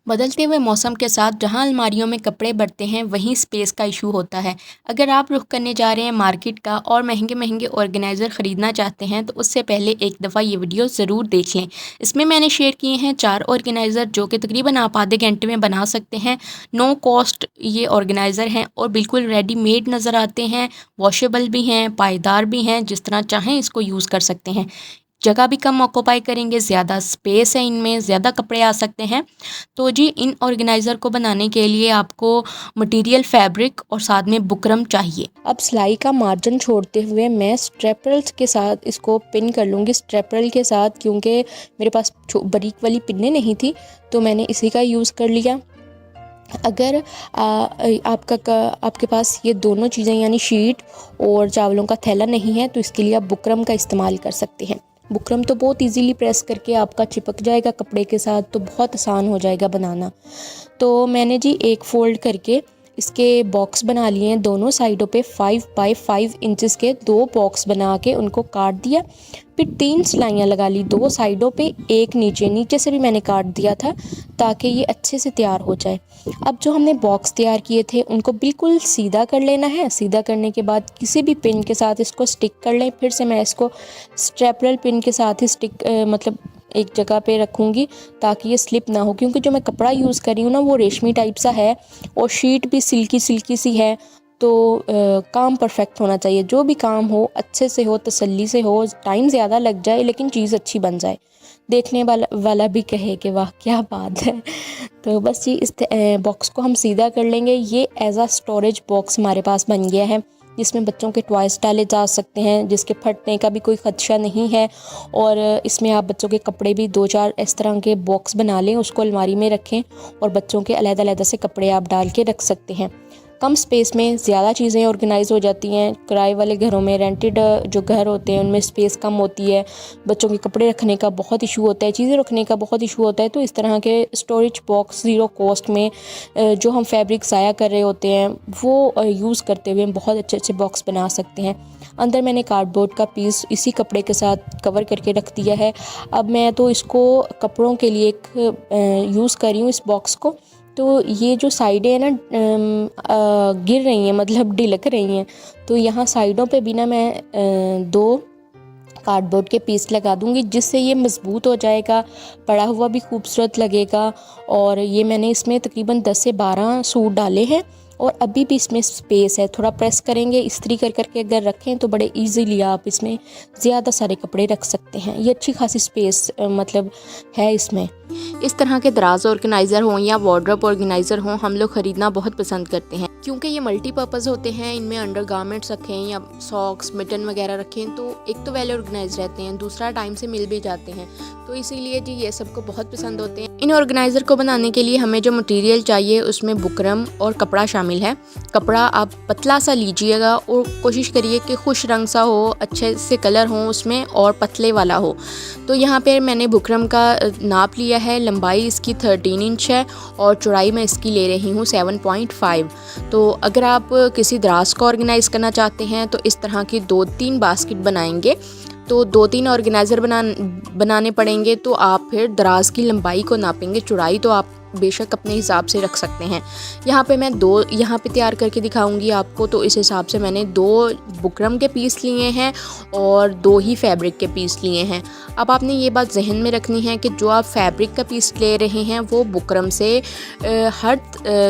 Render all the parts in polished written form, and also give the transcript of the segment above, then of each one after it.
बदलते हुए मौसम के साथ जहां अलमारियों में कपड़े बढ़ते हैं वहीं स्पेस का इशू होता है। अगर आप रुख करने जा रहे हैं मार्केट का और महंगे महंगे ऑर्गेनाइज़र ख़रीदना चाहते हैं तो उससे पहले एक दफ़ा ये वीडियो ज़रूर देख लें। इसमें मैंने शेयर किए हैं 4 ऑर्गेनाइज़र जो कि तकरीबन आप आधे घंटे में बना सकते हैं। नो कॉस्ट ये ऑर्गेनाइज़र हैं और बिल्कुल रेडीमेड नज़र आते हैं, वॉशेबल भी हैं, पायदार भी हैं, जिस तरह चाहें इसको यूज़ कर सकते हैं। जगह भी कम ऑक्यूपाई करेंगे, ज़्यादा स्पेस है इनमें, ज़्यादा कपड़े आ सकते हैं। तो जी इन ऑर्गेनाइज़र को बनाने के लिए आपको मटेरियल फैब्रिक और साथ में बुकरम चाहिए। अब सिलाई का मार्जिन छोड़ते हुए मैं स्ट्रेपल्स के साथ इसको पिन कर लूँगी, स्ट्रेपल के साथ, क्योंकि मेरे पास बारीक वाली पिनें नहीं थी तो मैंने इसी का यूज़ कर लिया। अगर आपके पास ये दोनों चीज़ें यानी शीट और चावलों का थैला नहीं है तो इसके लिए आप बुकरम का इस्तेमाल कर सकते हैं। बुकरम तो बहुत इजीली प्रेस करके आपका चिपक जाएगा कपड़े के साथ, तो बहुत आसान हो जाएगा बनाना। तो मैंने जी एक फ़ोल्ड करके इसके बॉक्स बना लिए हैं, दोनों साइडों पे 5 बाय 5 इंचेस के 2 बॉक्स बना के उनको काट दिया। फिर 3 सिलाइयाँ लगा ली, 2 साइडों पे, एक नीचे से भी मैंने काट दिया था ताकि ये अच्छे से तैयार हो जाए। अब जो हमने बॉक्स तैयार किए थे उनको बिल्कुल सीधा कर लेना है। सीधा करने के बाद किसी भी पिन के साथ इसको स्टिक कर लें। फिर से मैं इसको स्ट्रेपल पिन के साथ ही मतलब एक जगह पे रखूँगी ताकि ये स्लिप ना हो, क्योंकि जो मैं कपड़ा यूज़ कर रही हूँ ना वो रेशमी टाइप सा है और शीट भी सिल्की सिल्की सी है। तो काम परफेक्ट होना चाहिए, जो भी काम हो अच्छे से हो, तसल्ली से हो, टाइम ज़्यादा लग जाए लेकिन चीज़ अच्छी बन जाए, देखने वाला भी कहे कि वाह क्या बात है। तो बस ये इस बॉक्स को हम सीधा कर लेंगे। ये एज आ स्टोरेज बॉक्स हमारे पास बन गया है जिसमें बच्चों के टॉयज़ डाले जा सकते हैं, जिसके फटने का भी कोई खदशा नहीं है। और इसमें आप बच्चों के कपड़े भी 2-4 इस तरह के बॉक्स बना लें, उसको अलमारी में रखें और बच्चों के अलग-अलग से कपड़े आप डाल के रख सकते हैं। कम स्पेस में ज़्यादा चीज़ें ऑर्गेनाइज़ हो जाती हैं। किराए वाले घरों में, रेंटेड जो घर होते हैं उनमें स्पेस कम होती है, बच्चों के कपड़े रखने का बहुत इशू होता है, चीज़ें रखने का बहुत इशू होता है। तो इस तरह के स्टोरेज बॉक्स ज़ीरो कॉस्ट में जो हम फैब्रिक ज़ाया कर रहे होते हैं वो यूज़ करते हुए हम बहुत अच्छे अच्छे बॉक्स बना सकते हैं। अंदर मैंने कार्डबोर्ड का पीस इसी कपड़े के साथ कवर करके रख दिया है। अब मैं तो इसको कपड़ों के लिए एक यूज़ कर रही हूँ इस बॉक्स को। तो ये जो साइडें हैं ना गिर रही हैं, मतलब ढिलक रही हैं, तो यहाँ साइडों पे भी ना मैं 2 कार्डबोर्ड के पीस लगा दूंगी जिससे ये मज़बूत हो जाएगा, पड़ा हुआ भी खूबसूरत लगेगा। और ये मैंने इसमें तकरीबन 10 से 12 सूट डाले हैं और अभी भी इसमें स्पेस है। थोड़ा प्रेस करेंगे, इस्त्री कर करके अगर रखें तो बड़े इजीली आप इसमें ज़्यादा सारे कपड़े रख सकते हैं। ये अच्छी खासी स्पेस मतलब है इसमें। इस तरह के दराज ऑर्गेनाइज़र हों या वार्डरोब ऑर्गेनाइज़र हों, हम लोग ख़रीदना बहुत पसंद करते हैं क्योंकि ये मल्टीपर्पज़ होते हैं। इनमें अंडरगारमेंट्स रखें या सॉक्स, मिटन वगैरह रखें तो एक तो वेल ऑर्गेनाइज रहते हैं, दूसरा टाइम से मिल भी जाते हैं। तो इसीलिए जी ये सबको बहुत पसंद होते हैं। इन ऑर्गेनाइज़र को बनाने के लिए हमें जो मटेरियल चाहिए उसमें बुकरम और कपड़ा शामिल है। कपड़ा आप पतला सा लीजिएगा और कोशिश करिए कि खुश रंग सा हो, अच्छे से कलर हो उसमें और पतले वाला हो। तो यहाँ पे मैंने बुकरम का नाप लिया है। लंबाई इसकी 13 इंच है और चौड़ाई मैं इसकी ले रही हूँ 7.5। तो अगर आप किसी दराज को ऑर्गेनाइज़ करना चाहते हैं तो इस तरह की 2-3 बास्केट बनाएंगे तो 2-3 ऑर्गेनाइज़र बनाने पड़ेंगे। तो आप फिर दराज की लंबाई को नापेंगे, चौड़ाई तो आप बेशक अपने हिसाब से रख सकते हैं। यहाँ पे मैं 2 यहाँ पे तैयार करके दिखाऊंगी आपको, तो इस हिसाब से मैंने 2 बुकरम के पीस लिए हैं और 2 ही फैब्रिक के पीस लिए हैं। अब आपने ये बात जहन में रखनी है कि जो आप फैब्रिक का पीस ले रहे हैं वो बुकरम से हर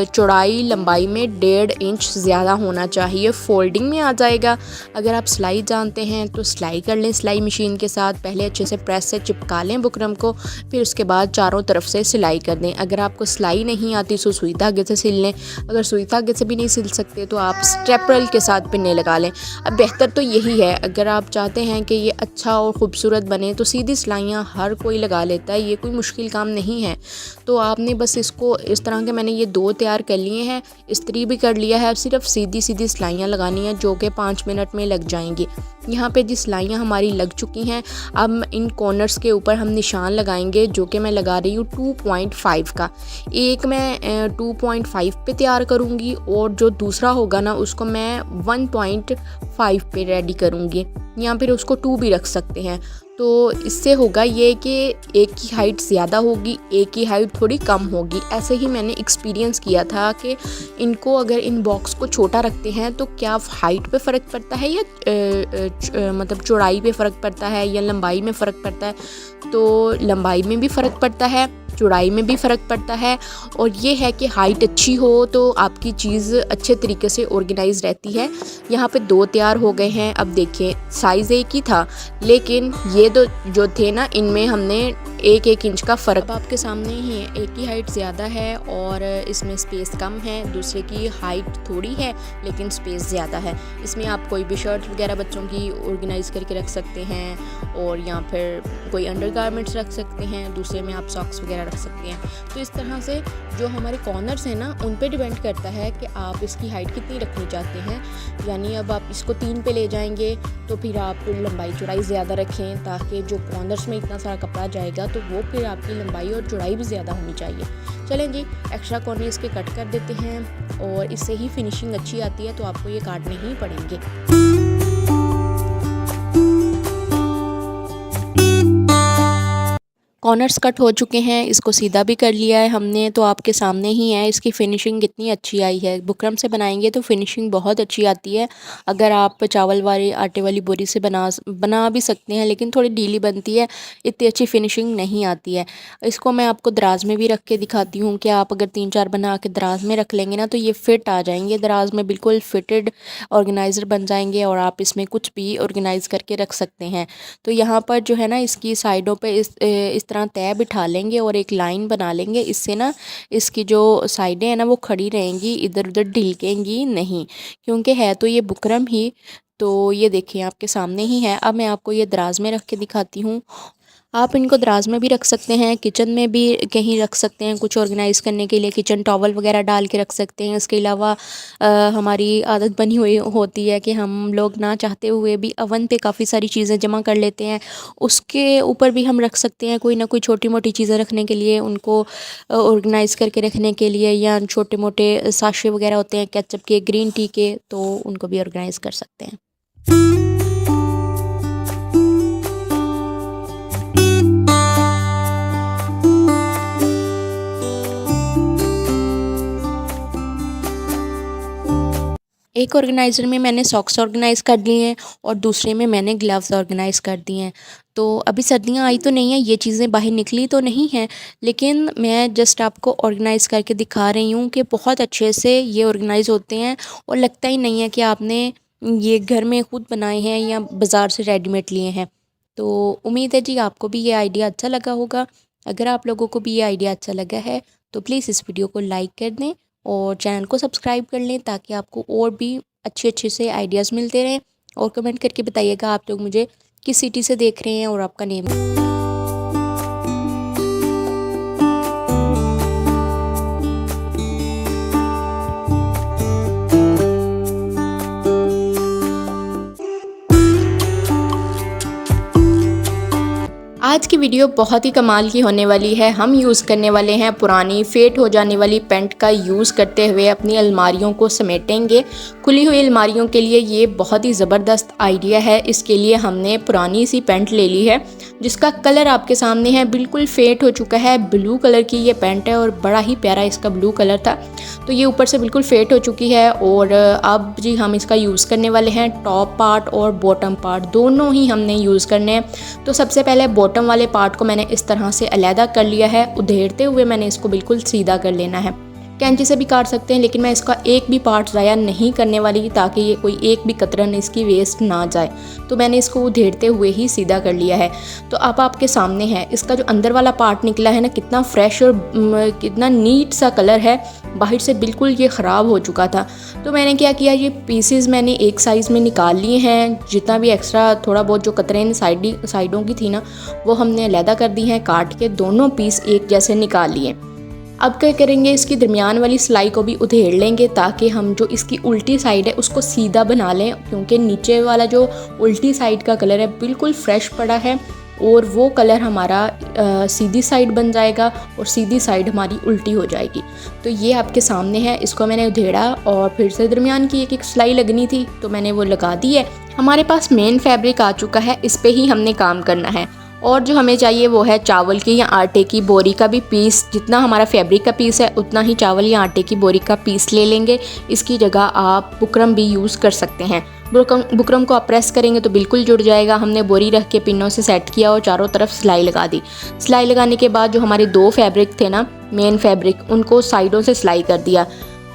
चौड़ाई लंबाई में 1.5 इंच ज़्यादा होना चाहिए, फोल्डिंग में आ जाएगा। अगर आप सिलाई जानते हैं तो सिलाई कर लें सिलाई मशीन के साथ, पहले अच्छे से प्रेस से चिपका लें बुकरम को, फिर उसके बाद चारों तरफ से सिलाई कर दें। अगर आपको सिलाई नहीं आती तो सुई धागे से सिल लें, अगर सुई धागे से भी नहीं सिल सकते तो आप स्ट्रेपल के साथ पिन्ने लगा लें। अब बेहतर तो यही है, अगर आप चाहते हैं कि ये अच्छा और ख़ूबसूरत बने तो सीधी सिलाइयाँ हर कोई लगा लेता है, ये कोई मुश्किल काम नहीं है। तो आपने बस इसको इस तरह के मैंने ये 2 तैयार कर लिए हैं, इस्त्री भी कर लिया है, सिर्फ सीधी सीधी सिलाइयाँ लगानी है जो कि 5 मिनट में लग जाएंगी। यहाँ पे जी सिलाइयाँ हमारी लग चुकी हैं। अब इन कॉर्नर्स के ऊपर हम निशान लगाएंगे जो कि मैं लगा रही हूँ 2.5 का। एक मैं 2.5 पे तैयार करूँगी और जो दूसरा होगा ना उसको मैं 1.5 पे रेडी करूँगी, या फिर उसको 2 भी रख सकते हैं। तो इससे होगा ये कि एक की हाइट ज़्यादा होगी, एक की हाइट थोड़ी कम होगी। ऐसे ही मैंने एक्सपीरियंस किया था कि इनको अगर इन बॉक्स को छोटा रखते हैं तो क्या हाइट पे फ़र्क पड़ता है या मतलब चौड़ाई पे फ़र्क पड़ता है या लंबाई में फ़र्क पड़ता है। तो लंबाई में भी फ़र्क पड़ता है, चौड़ाई में भी फ़र्क पड़ता है। और ये है कि हाइट अच्छी हो तो आपकी चीज़ अच्छे तरीके से ऑर्गेनाइज रहती है। यहाँ पे 2 तैयार हो गए हैं। अब देखिए साइज़ एक ही था, लेकिन ये दो जो थे ना इनमें हमने 1-1 इंच का फ़र्क आपके सामने ही है। एक की हाइट ज़्यादा है और इसमें स्पेस कम है, दूसरे की हाइट थोड़ी है लेकिन स्पेस ज़्यादा है। इसमें आप कोई भी शर्ट वगैरह बच्चों की ऑर्गेनाइज़ करके रख सकते हैं और या फिर कोई अंडरगारमेंट्स रख सकते हैं, दूसरे में आप सॉक्स वगैरह रख सकते हैं। तो इस तरह से जो हमारे कॉर्नर्स हैं ना उन पे डिपेंड करता है कि आप इसकी हाइट कितनी रखनी चाहते हैं। यानी अब आप इसको 3 पे ले जाएंगे तो फिर आप लंबाई चौड़ाई ज़्यादा रखें, ताकि जो कॉर्नर्स में इतना सारा कपड़ा जाएगा तो वो फिर आपकी लंबाई और चौड़ाई भी ज़्यादा होनी चाहिए। चलें जी, एक्स्ट्रा कॉर्नर इसके कट कर देते हैं और इससे ही फिनिशिंग अच्छी आती है, तो आपको ये काटने ही पड़ेंगे। कॉर्नर्स कट हो चुके हैं, इसको सीधा भी कर लिया है हमने, तो आपके सामने ही है इसकी फ़िनिशिंग कितनी अच्छी आई है। बुकरम से बनाएंगे तो फ़िनिशिंग बहुत अच्छी आती है। अगर आप चावल वाली आटे वाली बोरी से बना भी सकते हैं, लेकिन थोड़ी ढीली बनती है, इतनी अच्छी फ़िनिशिंग नहीं आती है। इसको मैं आपको दराज में भी रख के दिखाती हूँ कि आप अगर 3-4 बना के दराज में रख लेंगे ना तो ये फ़िट आ जाएंगे दराज में, बिल्कुल फिटेड ऑर्गेनाइज़र बन जाएंगे और आप इसमें कुछ भी ऑर्गेनाइज़ करके रख सकते हैं। तो यहाँ पर जो है ना इसकी साइडों पर इस तरह तय बिठा लेंगे और एक लाइन बना लेंगे। इससे ना इसकी जो साइडें हैं ना वो खड़ी रहेंगी, इधर उधर ढिलकेंगी नहीं, क्योंकि है तो ये बुकरम ही। तो ये देखिए आपके सामने ही है। अब मैं आपको ये दराज में रख के दिखाती हूँ। आप इनको दराज में भी रख सकते हैं, किचन में भी कहीं रख सकते हैं, कुछ ऑर्गेनाइज़ करने के लिए किचन टॉवल वगैरह डाल के रख सकते हैं। इसके अलावा हमारी आदत बनी हुई होती है कि हम लोग ना चाहते हुए भी अवन पे काफ़ी सारी चीज़ें जमा कर लेते हैं, उसके ऊपर भी हम रख सकते हैं कोई ना कोई छोटी मोटी चीज़ें रखने के लिए, उनको ऑर्गेनाइज़ करके रखने के लिए, या छोटे मोटे साशे वगैरह होते हैं केचप के, ग्रीन टी के, तो उनको भी ऑर्गेनाइज़ कर सकते हैं। एक ऑर्गेनाइज़र में मैंने सॉक्स ऑर्गेनाइज़ कर दिए हैं और दूसरे में मैंने ग्लव्स ऑर्गेनाइज़ कर दिए हैं। तो अभी सर्दियाँ आई तो नहीं है, ये चीज़ें बाहर निकली तो नहीं हैं, लेकिन मैं जस्ट आपको ऑर्गेनाइज़ करके दिखा रही हूँ कि बहुत अच्छे से ये ऑर्गेनाइज़ होते हैं और लगता ही नहीं है कि आपने ये घर में खुद बनाए हैं या बाज़ार से रेडीमेड लिए हैं। तो उम्मीद है जी आपको भी ये आइडिया अच्छा लगा होगा। अगर आप लोगों को भी ये आइडिया अच्छा लगा है तो प्लीज़ इस वीडियो को लाइक कर दें और चैनल को सब्सक्राइब कर लें, ताकि आपको और भी अच्छे से आइडियाज़ मिलते रहें। और कमेंट करके बताइएगा आप लोग मुझे किस सिटी से देख रहे हैं और आपका नेम। आज की वीडियो बहुत ही कमाल की होने वाली है। हम यूज़ करने वाले हैं पुरानी फेड हो जाने वाली पेंट का यूज़ करते हुए अपनी अलमारियों को समेटेंगे। खुली हुई अलमारियों के लिए ये बहुत ही ज़बरदस्त आइडिया है। इसके लिए हमने पुरानी सी पेंट ले ली है जिसका कलर आपके सामने है, बिल्कुल फेड हो चुका है। ब्लू कलर की ये पेंट है और बड़ा ही प्यारा इसका ब्लू कलर था, तो ये ऊपर से बिल्कुल फेड हो चुकी है। और अब जी हम इसका यूज़ करने वाले हैं। टॉप पार्ट और बॉटम पार्ट दोनों ही हमने यूज़ करने हैं। तो सबसे पहले बॉटम वाले पार्ट को मैंने इस तरह से अलहदा कर लिया है। उधेड़ते हुए मैंने इसको बिल्कुल सीधा कर लेना है। कैंची से भी काट सकते हैं, लेकिन मैं इसका एक भी पार्ट ज़ाया नहीं करने वाली, ताकि ये कोई एक भी कतरन इसकी वेस्ट ना जाए। तो मैंने इसको उधेड़ते हुए ही सीधा कर लिया है। तो अब आपके सामने है इसका जो अंदर वाला पार्ट निकला है ना, कितना फ्रेश और कितना नीट सा कलर है। बाहर से बिल्कुल ये ख़राब हो चुका था। तो मैंने क्या किया, ये पीसेस मैंने एक साइज़ में निकाल लिए हैं। जितना भी एक्स्ट्रा थोड़ा बहुत जो कतरें साइडों की थी ना, वो हमने अलहदा कर दी हैं। काट के दोनों पीस एक जैसे निकाल लिए। अब क्या करेंगे, इसकी दरमियान वाली सिलाई को भी उधेड़ लेंगे, ताकि हम जो इसकी उल्टी साइड है उसको सीधा बना लें, क्योंकि नीचे वाला जो उल्टी साइड का कलर है बिल्कुल फ्रेश पड़ा है और वो कलर हमारा सीधी साइड बन जाएगा और सीधी साइड हमारी उल्टी हो जाएगी। तो ये आपके सामने है, इसको मैंने उधेड़ा और फिर से दरमियान की एक सिलाई लगनी थी तो मैंने वो लगा दी है। हमारे पास मेन फैब्रिक आ चुका है, इस पे ही हमने काम करना है। और जो हमें चाहिए वो है चावल की या आटे की बोरी का भी पीस। जितना हमारा फैब्रिक का पीस है उतना ही चावल या आटे की बोरी का पीस ले लेंगे। इसकी जगह आप बुकरम भी यूज़ कर सकते हैं। बुकरम को आप प्रेस करेंगे तो बिल्कुल जुड़ जाएगा। हमने बोरी रख के पिनों से सेट किया और चारों तरफ सिलाई लगा दी। सिलाई लगाने के बाद जो हमारे 2 फैब्रिक थे ना, मेन फैब्रिक, उनको साइडों से सिलाई कर दिया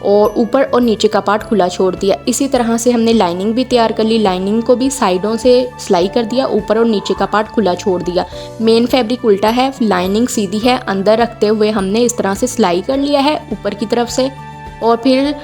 और ऊपर और नीचे का पार्ट खुला छोड़ दिया। इसी तरह से हमने लाइनिंग भी तैयार कर ली। लाइनिंग को भी साइडों से सिलाई कर दिया, ऊपर और नीचे का पार्ट खुला छोड़ दिया। मेन फैब्रिक उल्टा है, लाइनिंग सीधी है। अंदर रखते हुए हमने इस तरह से सिलाई कर लिया है ऊपर की तरफ से और फिर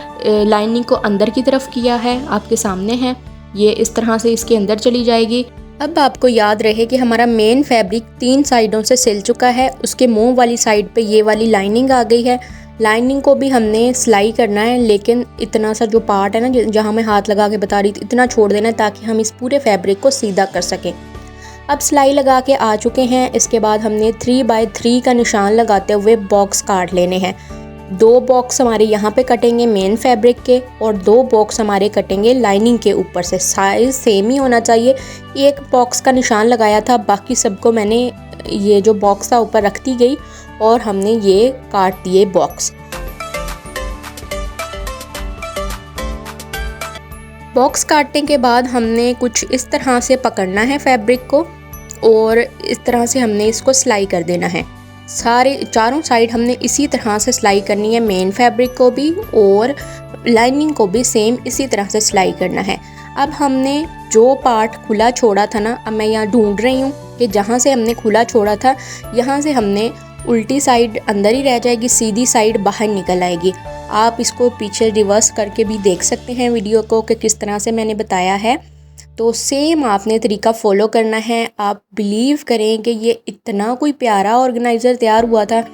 लाइनिंग को अंदर की तरफ किया है। आपके सामने है, ये इस तरह से इसके अंदर चली जाएगी। अब आपको याद रहे कि हमारा मेन फैब्रिक 3 साइडों से सिल चुका है। उसके मुंह वाली साइड पे ये वाली लाइनिंग आ गई है। लाइनिंग को भी हमने सिलाई करना है, लेकिन इतना सा जो पार्ट है ना जहाँ मैं हाथ लगा के बता रही थी, इतना छोड़ देना है ताकि हम इस पूरे फैब्रिक को सीधा कर सकें। अब सिलाई लगा के आ चुके हैं। इसके बाद हमने 3x3 का निशान लगाते हुए बॉक्स काट लेने हैं। 2 बॉक्स हमारे यहाँ पे कटेंगे मेन फैब्रिक के और 2 बॉक्स हमारे कटेंगे लाइनिंग के ऊपर से। साइज सेम ही होना चाहिए। एक बॉक्स का निशान लगाया था, बाकी सबको मैंने ये जो बॉक्स था ऊपर रखती गई और हमने ये काट दिए बॉक्स। बॉक्स काटने के बाद हमने कुछ इस तरह से पकड़ना है फैब्रिक को और इस तरह से हमने इसको सिलाई कर देना है। सारे चारों साइड हमने इसी तरह से सिलाई करनी है। मेन फैब्रिक को भी और लाइनिंग को भी सेम इसी तरह से सिलाई करना है। अब हमने जो पार्ट खुला छोड़ा था ना, अब मैं यहाँ ढूंढ रही हूँ कि जहाँ से हमने खुला छोड़ा था यहाँ से हमने उल्टी साइड अंदर ही रह जाएगी, सीधी साइड बाहर निकल आएगी। आप इसको पीछे रिवर्स करके भी देख सकते हैं वीडियो को कि किस तरह से मैंने बताया है। तो सेम आपने तरीका फॉलो करना है। आप बिलीव करें कि ये इतना कोई प्यारा ऑर्गेनाइज़र तैयार हुआ था।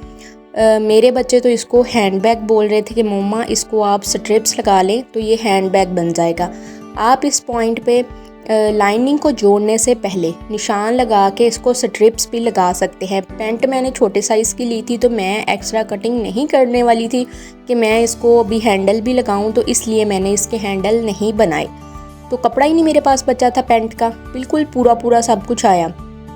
मेरे बच्चे तो इसको हैंडबैग बोल रहे थे कि मम्मा इसको आप स्ट्रिप्स लगा लें तो ये हैंडबैग बन जाएगा। आप इस पॉइंट पे लाइनिंग को जोड़ने से पहले निशान लगा के इसको स्ट्रिप्स भी लगा सकते हैं। पैंट मैंने छोटे साइज़ की ली थी तो मैं एक्स्ट्रा कटिंग नहीं करने वाली थी कि मैं इसको अभी हैंडल भी लगाऊं, तो इसलिए मैंने इसके हैंडल नहीं बनाए। तो कपड़ा ही नहीं मेरे पास बचा था पैंट का, बिल्कुल पूरा सब कुछ आया।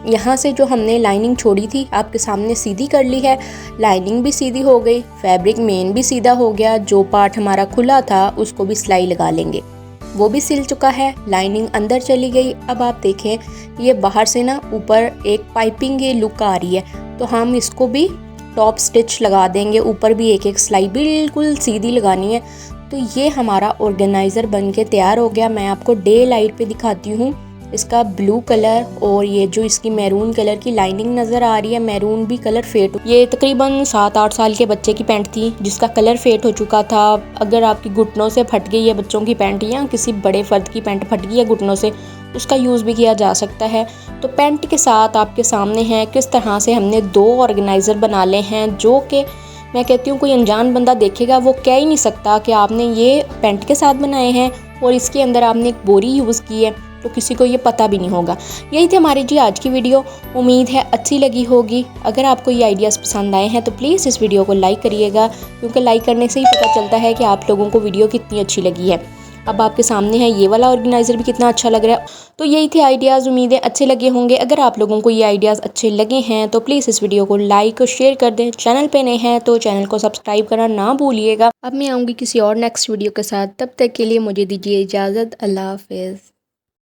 यहाँ से जो हमने लाइनिंग छोड़ी थी आपके सामने सीधी कर ली है। लाइनिंग भी सीधी हो गई, फैब्रिक मेन भी सीधा हो गया। जो पार्ट हमारा खुला था उसको भी सिलाई लगा लेंगे, वो भी सिल चुका है। लाइनिंग अंदर चली गई। अब आप देखें ये बाहर से ना ऊपर एक पाइपिंग ये लुक आ रही है, तो हम इसको भी टॉप स्टिच लगा देंगे। ऊपर भी एक सिलाई बिल्कुल सीधी लगानी है। तो ये हमारा ऑर्गेनाइज़र बन के तैयार हो गया। मैं आपको डे लाइट पे दिखाती हूँ। इसका ब्लू कलर और ये जो इसकी मैरून कलर की लाइनिंग नज़र आ रही है, मैरून भी कलर फेट। ये तकरीबन 7-8 साल के बच्चे की पैंट थी जिसका कलर फेट हो चुका था। अगर आपकी घुटनों से फट गई है बच्चों की पैंट या किसी बड़े फर्द की पैंट फट गई है घुटनों से, उसका यूज़ भी किया जा सकता है। तो पैंट के साथ आपके सामने है किस तरह से हमने 2 ऑर्गेनाइज़र बना ले हैं, जो कि मैं कहती हूँ कोई अनजान बंदा देखेगा वो कह ही नहीं सकता कि आपने ये पैंट के साथ बनाए हैं और इसके अंदर आपने एक बोरी यूज़ की है, तो किसी को ये पता भी नहीं होगा। यही थी हमारी जी आज की वीडियो। उम्मीद है अच्छी लगी होगी। अगर आपको ये आइडियाज़ पसंद आए हैं तो प्लीज़ इस वीडियो को लाइक करिएगा, क्योंकि लाइक करने से ही पता चलता है कि आप लोगों को वीडियो कितनी अच्छी लगी है। अब आपके सामने है ये वाला ऑर्गेनाइज़र भी कितना अच्छा लग रहा है। तो यही थे आइडियाज़, उम्मीद है अच्छे लगे होंगे। अगर आप लोगों को ये आइडियाज़ अच्छे लगे हैं तो प्लीज़ इस वीडियो को लाइक और शेयर कर दें। चैनल पे नए हैं तो चैनल को सब्सक्राइब करना ना भूलिएगा। अब मैं आऊँगी किसी और नेक्स्ट वीडियो के साथ, तब तक के लिए मुझे दीजिए इजाज़त। अल्लाह हाफ़िज़।